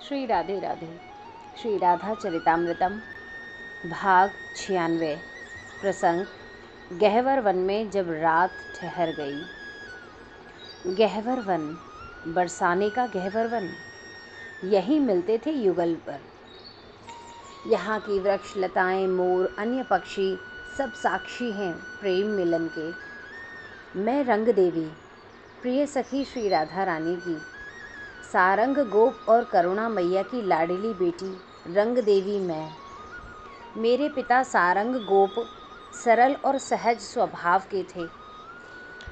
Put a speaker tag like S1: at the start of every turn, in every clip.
S1: श्री राधे राधे। श्री राधा चरितामृतम भाग 96। प्रसंग गहवर वन में जब रात ठहर गई। गहवर वन, बरसाने का गहवर वन, यहीं मिलते थे युगल पर। यहाँ की वृक्ष लताएं, मोर, अन्य पक्षी सब साक्षी हैं प्रेम मिलन के। मैं रंग देवी, प्रिय सखी श्री राधा रानी की, सारंग गोप और करुणा मैया की लाडली बेटी रंग देवी मैं। मेरे पिता सारंग गोप सरल और सहज स्वभाव के थे।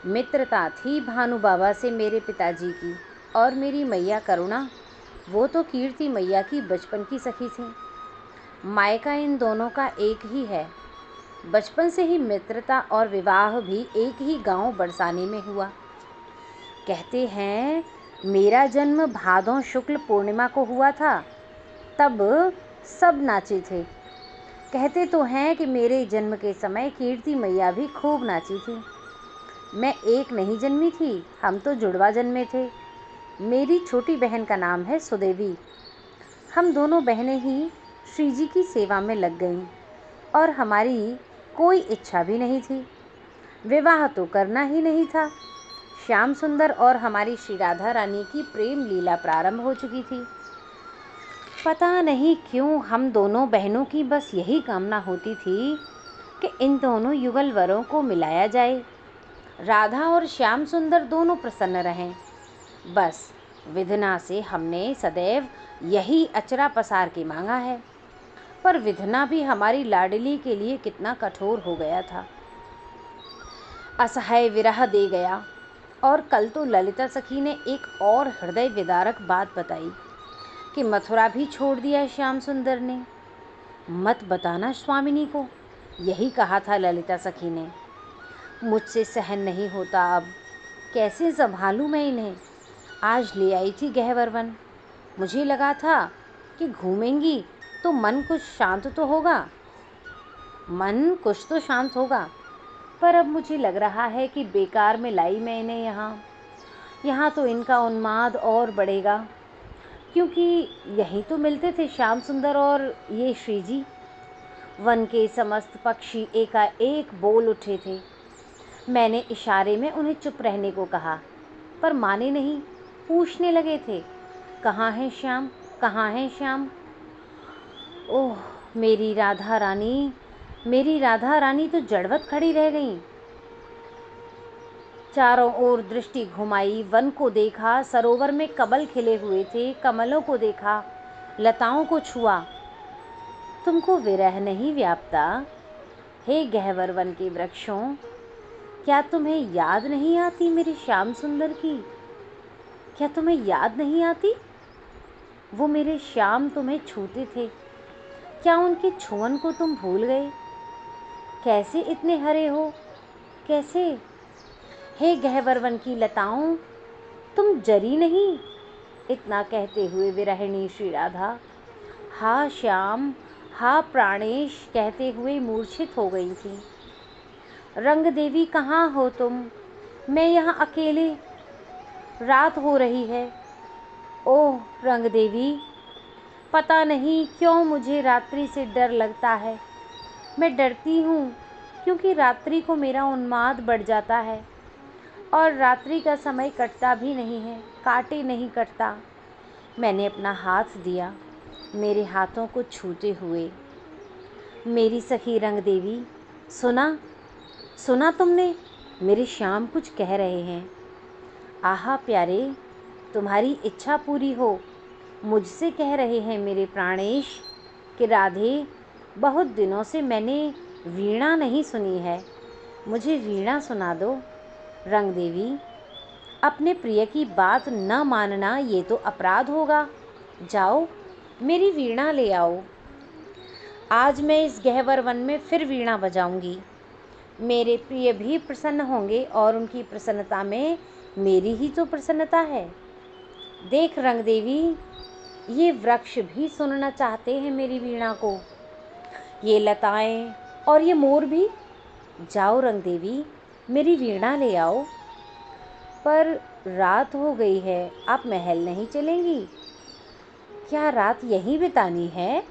S1: मित्रता थी भानु बाबा से मेरे पिताजी की, और मेरी मैया करुणा, वो तो कीर्ति मैया की बचपन की सखी थी। मायका इन दोनों का एक ही है। बचपन से ही मित्रता और विवाह भी एक ही गांव बरसाने में हुआ। कहते हैं मेरा जन्म भादों शुक्ल पूर्णिमा को हुआ था, तब सब नाचे थे। कहते तो हैं कि मेरे जन्म के समय कीर्ति मैया भी खूब नाची थी। मैं एक नहीं जन्मी थी, हम तो जुड़वा जन्मे थे। मेरी छोटी बहन का नाम है सुदेवी। हम दोनों बहनें ही श्री जी की सेवा में लग गईं, और हमारी कोई इच्छा भी नहीं थी। विवाह तो करना ही नहीं था। श्याम सुंदर और हमारी श्री राधा रानी की प्रेम लीला प्रारंभ हो चुकी थी। पता नहीं क्यों हम दोनों बहनों की बस यही कामना होती थी कि इन दोनों युगल वरों को मिलाया जाए। राधा और श्याम सुंदर दोनों प्रसन्न रहें। बस विधना से हमने सदैव यही अचरा पसार के मांगा है। पर विधना भी हमारी लाडली के लिए कितना कठोर हो गया था। असहाय विरह दे गया। और कल तो ललिता सखी ने एक और हृदय विदारक बात बताई कि मथुरा भी छोड़ दिया श्याम सुंदर ने। मत बताना स्वामिनी को, यही कहा था ललिता सखी ने। मुझसे सहन नहीं होता अब, कैसे संभालूं मैं इन्हें। आज ले आई थी गहवर वन। मुझे लगा था कि घूमेंगी तो मन कुछ शांत तो होगा। पर अब मुझे लग रहा है कि बेकार में लाई मैं इन्हें यहाँ तो इनका उन्माद और बढ़ेगा, क्योंकि यहीं तो मिलते थे श्याम सुंदर और ये श्री जी। वन के समस्त पक्षी एकाएक बोल उठे थे। मैंने इशारे में उन्हें चुप रहने को कहा, पर माने नहीं। पूछने लगे थे, कहाँ है श्याम, कहाँ है श्याम। ओह मेरी राधा रानी तो जड़वत खड़ी रह गई। चारों ओर दृष्टि घुमाई, वन को देखा, सरोवर में कमल खिले हुए थे, कमलों को देखा, लताओं को छुआ। तुमको विरह नहीं व्यापता? हे गहवर वन के वृक्षों, क्या तुम्हें याद नहीं आती मेरे श्याम सुंदर की? क्या तुम्हें याद नहीं आती? वो मेरे श्याम तुम्हें छूते थे, क्या उनके छुअन को तुम भूल गए? कैसे इतने हरे हो, कैसे? हे गहवर वन की लताओं, तुम जरी नहीं? इतना कहते हुए विरहिणी श्री राधा हा श्याम, हा प्राणेश कहते हुए मूर्छित हो गई थी। रंग देवी कहाँ हो तुम? मैं यहाँ अकेले, रात हो रही है। ओह रंग देवी, पता नहीं क्यों मुझे रात्रि से डर लगता है। मैं डरती हूँ क्योंकि रात्रि को मेरा उन्माद बढ़ जाता है, और रात्रि का समय कटता भी नहीं है, काटे नहीं कटता। मैंने अपना हाथ दिया, मेरे हाथों को छूते हुए। मेरी सखी रंग देवी, सुना तुमने? मेरे श्याम कुछ कह रहे हैं। आहा प्यारे, तुम्हारी इच्छा पूरी हो। मुझसे कह रहे हैं मेरे प्राणेश कि राधे, बहुत दिनों से मैंने वीणा नहीं सुनी है, मुझे वीणा सुना दो। रंग देवी, अपने प्रिय की बात न मानना ये तो अपराध होगा। जाओ मेरी वीणा ले आओ। आज मैं इस गहवर वन में फिर वीणा बजाऊंगी। मेरे प्रिय भी प्रसन्न होंगे, और उनकी प्रसन्नता में मेरी ही तो प्रसन्नता है। देख रंग देवी, ये वृक्ष भी सुनना चाहते हैं मेरी वीणा को, ये लताएं और ये मोर भी। जाओ रंग देवी, मेरी वीणा ले आओ। पर रात हो गई है, आप महल नहीं चलेंगी? क्या रात यहीं बितानी है?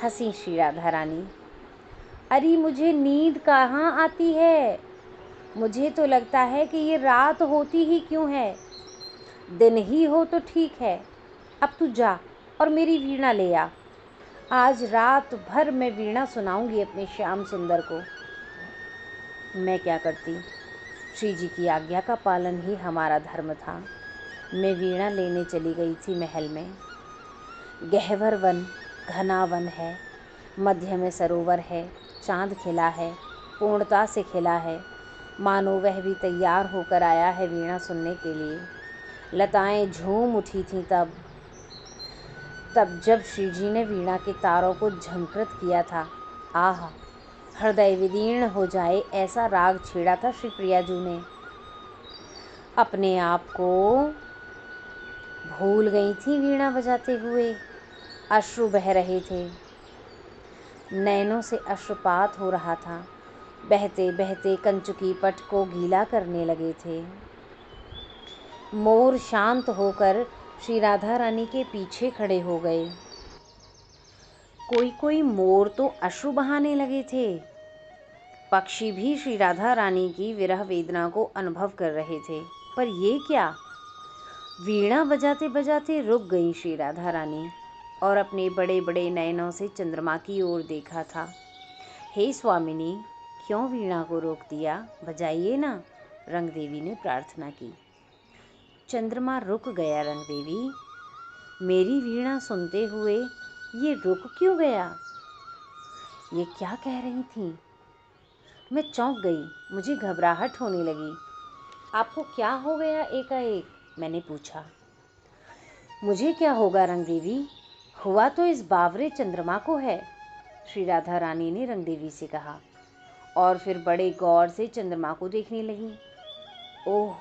S1: हंसी श्री राधा रानी। अरे मुझे नींद कहाँ आती है, मुझे तो लगता है कि ये रात होती ही क्यों है। दिन ही हो तो ठीक है। अब तू जा और मेरी वीणा ले आ। आज रात भर मैं वीणा सुनाऊंगी अपने श्याम सुंदर को। मैं क्या करती, श्री जी की आज्ञा का पालन ही हमारा धर्म था। मैं वीणा लेने चली गई थी महल में। गहवर वन, घना वन है, मध्य में सरोवर है, चांद खिला है, पूर्णता से खिला है, मानो वह भी तैयार होकर आया है वीणा सुनने के लिए। लताएं झूम उठी थीं तब जब श्री जी ने वीणा के तारों को झंकृत किया था। आह, हृदय विदीर्ण हो जाए ऐसा राग छेड़ा था श्री प्रियाजू ने। अपने आप को भूल गई थी वीणा बजाते हुए। अश्रु बह रहे थे, नैनों से अश्रुपात हो रहा था। बहते बहते कंचुकी पट को गीला करने लगे थे। मोर शांत होकर श्री राधा रानी के पीछे खड़े हो गए। कोई कोई मोर तो अश्रु बहाने लगे थे। पक्षी भी श्री राधा रानी की विरह वेदना को अनुभव कर रहे थे। पर ये क्या, वीणा बजाते बजाते रुक गई श्री राधा रानी और अपने बड़े बड़े नयनों से चंद्रमा की ओर देखा था। हे स्वामिनी, क्यों वीणा को रोक दिया, बजाइए ना, रंगदेवी ने प्रार्थना की। चंद्रमा रुक गया। रंगदेवी, मेरी वीणा सुनते हुए ये रुक क्यों गया? ये क्या कह रही थी? मैं चौंक गई, मुझे घबराहट होने लगी। आपको क्या हो गया एकाएक? मैंने पूछा। मुझे क्या होगा रंगदेवी, हुआ तो इस बावरे चंद्रमा को है, श्री राधा रानी ने रंगदेवी से कहा और फिर बड़े गौर से चंद्रमा को देखने लगी। ओह,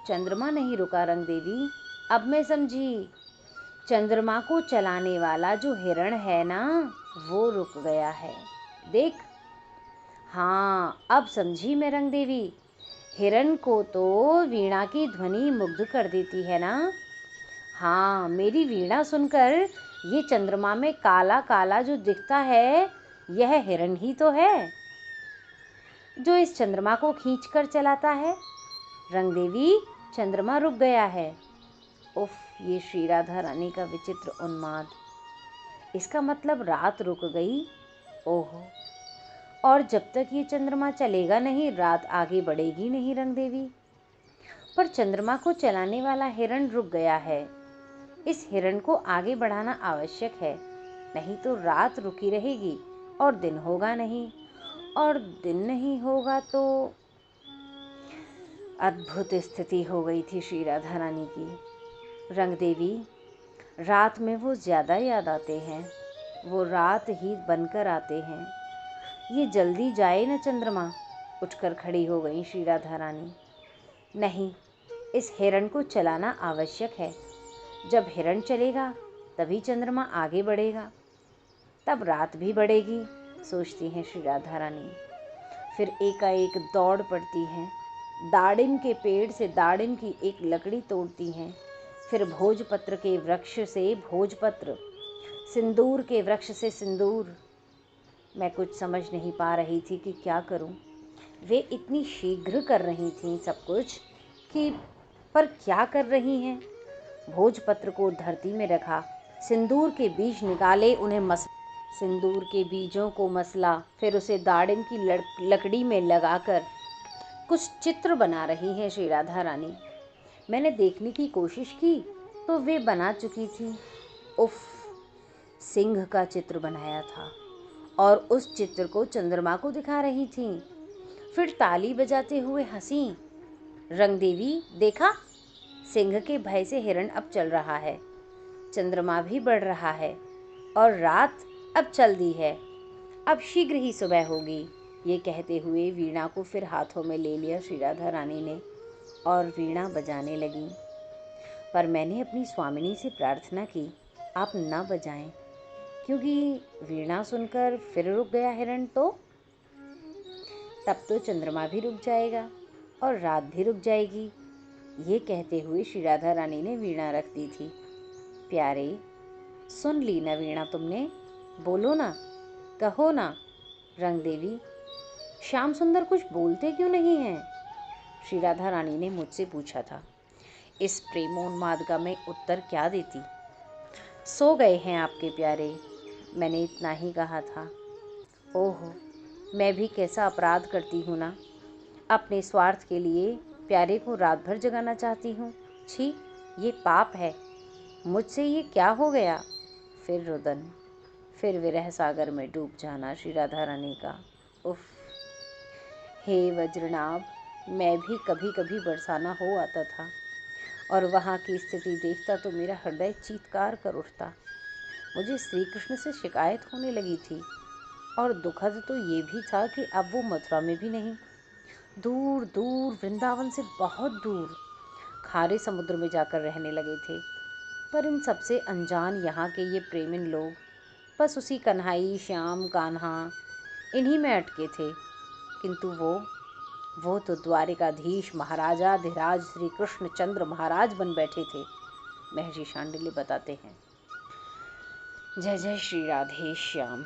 S1: चंद्रमा नहीं रुका रंगदेवी, अब मैं समझी। चंद्रमा को चलाने वाला जो हिरण है ना, वो रुक गया है। देख, हाँ अब समझी मैं रंगदेवी। हिरण को तो वीणा की ध्वनि मुग्ध कर देती है ना। हाँ, मेरी वीणा सुनकर ये चंद्रमा में काला काला जो दिखता है, यह हिरण ही तो है जो इस चंद्रमा को खींच कर चलाता है। रंगदेवी, चंद्रमा रुक गया है। उफ, ये श्री राधा रानी का विचित्र उन्माद। इसका मतलब रात रुक गई। ओहो, और जब तक ये चंद्रमा चलेगा नहीं, रात आगे बढ़ेगी नहीं रंगदेवी। पर चंद्रमा को चलाने वाला हिरण रुक गया है। इस हिरण को आगे बढ़ाना आवश्यक है, नहीं तो रात रुकी रहेगी और दिन होगा नहीं, और दिन नहीं होगा तो। अद्भुत स्थिति हो गई थी श्री राधा रानी की। रंगदेवी, रात में वो ज़्यादा याद आते हैं, वो रात ही बनकर आते हैं। ये जल्दी जाए न चंद्रमा। उठकर खड़ी हो गई श्री राधा रानी। नहीं, इस हिरण को चलाना आवश्यक है। जब हिरण चलेगा तभी चंद्रमा आगे बढ़ेगा, तब रात भी बढ़ेगी, सोचती हैं श्री राधा रानी। फिर एकाएक दौड़ पड़ती हैं, दाड़िम के पेड़ से दाड़िम की एक लकड़ी तोड़ती हैं, फिर भोजपत्र के वृक्ष से भोजपत्र, सिंदूर के वृक्ष से सिंदूर। मैं कुछ समझ नहीं पा रही थी कि क्या करूं। वे इतनी शीघ्र कर रही थीं सब कुछ कि पर क्या कर रही हैं। भोजपत्र को धरती में रखा, सिंदूर के बीज निकाले, उन्हें सिंदूर के बीजों को मसला, फिर उसे दाड़िम की लकड़ी में लगाकर कुछ चित्र बना रही हैं श्री राधा रानी। मैंने देखने की कोशिश की तो वे बना चुकी थी। उफ, सिंह का चित्र बनाया था और उस चित्र को चंद्रमा को दिखा रही थी। फिर ताली बजाते हुए हंसी। रंगदेवी, देखा, सिंह के भय से हिरण अब चल रहा है, चंद्रमा भी बढ़ रहा है और रात अब चल दी है। अब शीघ्र ही सुबह होगी। ये कहते हुए वीणा को फिर हाथों में ले लिया श्री राधा रानी ने और वीणा बजाने लगी। पर मैंने अपनी स्वामिनी से प्रार्थना की, आप न बजाएं, क्योंकि वीणा सुनकर फिर रुक गया हिरण तो तब तो चंद्रमा भी रुक जाएगा और रात भी रुक जाएगी। ये कहते हुए श्री राधा रानी ने वीणा रख दी थी। प्यारे, सुन ली ना वीणा तुमने? बोलो ना, कहो ना। रंग देवी, श्याम सुंदर कुछ बोलते क्यों नहीं हैं? श्री राधा रानी ने मुझसे पूछा था। इस प्रेमोन्माद का मैं उत्तर क्या देती? सो गए हैं आपके प्यारे, मैंने इतना ही कहा था। ओहो, मैं भी कैसा अपराध करती हूँ ना, अपने स्वार्थ के लिए प्यारे को रात भर जगाना चाहती हूँ। छी, ये पाप है। मुझसे ये क्या हो गया? फिर रुदन, फिर विरह सागर में डूब जाना श्री राधा रानी का। उफ। हे वज्रनाभ, मैं भी कभी कभी बरसाना हो आता था और वहाँ की स्थिति देखता तो मेरा हृदय चीत्कार कर उठता। मुझे श्री कृष्ण से शिकायत होने लगी थी और दुखद तो ये भी था कि अब वो मथुरा में भी नहीं, दूर दूर वृंदावन से बहुत दूर खारे समुद्र में जाकर रहने लगे थे। पर इन सबसे अनजान यहाँ के ये प्रेमिन लोग बस उसी कन्हई, श्याम, कान्हा इन्हीं में अटके थे। किंतु वो तो द्वारिकाधीश महाराजाधिराज श्री कृष्ण चंद्र महाराज बन बैठे थे, महर्षि शांडिल्य बताते हैं। जय जय श्री राधे श्याम।